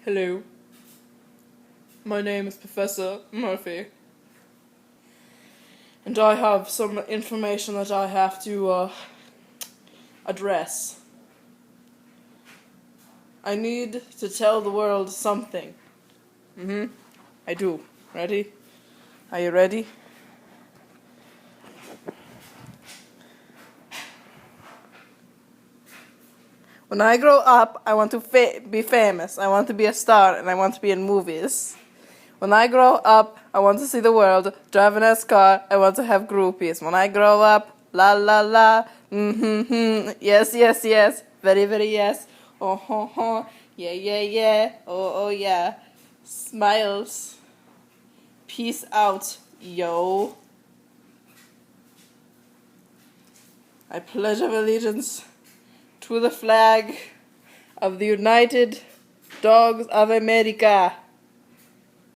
Hello. My name is Professor Murphy. And I have some information that I have to address. I need to tell the world something. I do. Ready? Are you ready? When I grow up, I want to be famous. I want to be a star, and I want to be in movies. When I grow up, I want to see the world, drive a nice car, I want to have groupies. When I grow up, la la la, yes, yes, yes, very, very yes, oh, ho, ho, yeah, yeah, yeah, oh, yeah, smiles, peace out, yo. I pledge allegiance to the flag of the United Dogs of America.